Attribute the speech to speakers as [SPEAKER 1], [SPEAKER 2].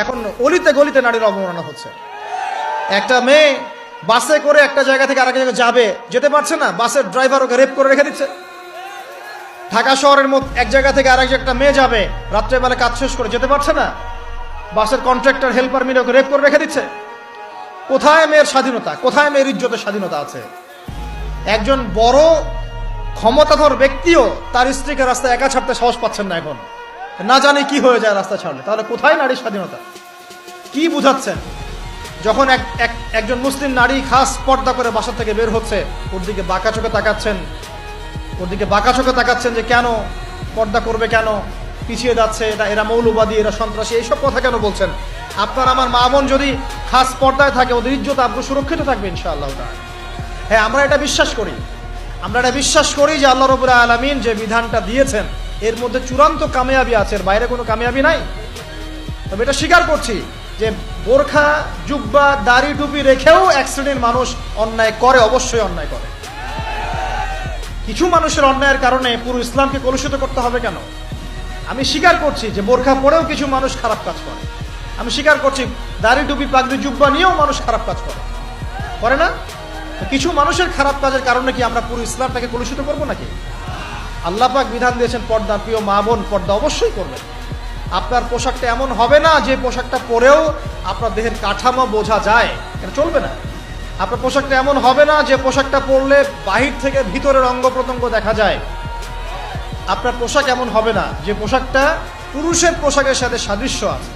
[SPEAKER 1] এখন অলিতে গলিতে নারীর অবমাননা হচ্ছে। একটা মেয়ে বাসে করে একটা জায়গা থেকে আরেক জায়গায় যাবে, যেতে পারছে না, বাসের ড্রাইভার ওকে রেপ করে রেখে দিচ্ছে। ঢাকা শহরের মধ্যে এক জায়গা থেকে আরেক একটা মেয়ে যাবে, রাত্রেবেলা কাজ শেষ করে যেতে পারছে না, বাসের কন্ট্রাক্টর হেল্পার মিলে ওকে রেপ করে রেখে দিচ্ছে। কোথায় মেয়ের স্বাধীনতা, কোথায় মেয়ের ইজ্জতের স্বাধীনতা আছে? একজন বড় ক্ষমতাধর ব্যক্তিও তার স্ত্রীকে রাস্তায় একা ছাড়তে সাহস পাচ্ছেন না এখন, না জানি কি হয়ে যায় রাস্তা ছাড়লে। তাহলে কোথায় নারীর স্বাধীনতা? কি বুঝাচ্ছেন? যখন একজন মুসলিম নারী খাস পর্দা করে বাসা থেকে বের হচ্ছে, ওর দিকে বাঁকা চোখে তাকাচ্ছেন যে কেন পর্দা করবে, কেন পিছিয়ে যাচ্ছে, এরা মৌলবাদী, এরা সন্ত্রাসী, এইসব কথা কেন বলছেন? আপনার আমার মা বোন যদি খাস পর্দায় থাকে, ওদের ইজ্জত আব্রু সুরক্ষিত থাকবে ইনশাআল্লাহ। হ্যাঁ, আমরা এটা বিশ্বাস করি যে আল্লাহ রাব্বুল আলামিন যে বিধানটা দিয়েছেন এর মধ্যে চূড়ান্ত কামিয়াবি আছে, এর বাইরে কোনো কামিয়াবি নাই। তবে এটা স্বীকার করছি যে বোরখা, জুব্বা, দাড়ি, টুপি রেখেও এক শ্রেণীর মানুষ অন্যায় করে, অবশ্যই অন্যায় করে। কিছু মানুষের অন্যায়ের কারণে পুরো ইসলামকে কলুষিত করতে হবে কেন? আমি স্বীকার করছি যে বোরখা পরেও কিছু মানুষ খারাপ কাজ করে। আমি স্বীকার করছি দাড়ি, টুপি, পাগড়ি, জুব্বা নিয়েও মানুষ খারাপ কাজ করে না? কিছু মানুষের খারাপ কাজের কারণে কি আমরা পুরো ইসলামটাকে কলুষিত করবো নাকি? আল্লাহ পাক বিধান দিয়েছেন পর্দা, প্রিয় মা বোন পর্দা অবশ্যই করবেন। আপনার পোশাকটা এমন হবে না যে পোশাকটা পরেও আপনার দেহের কাঠামো বোঝা যায়, এটা চলবে না। আপনার পোশাকটা এমন হবে না যে পোশাকটা পরলে বাহির থেকে ভিতরের অঙ্গ প্রত্যঙ্গ দেখা যায়। আপনার পোশাক এমন হবে না যে পোশাকটা পুরুষের পোশাকের সাথে সাদৃশ্য আছে।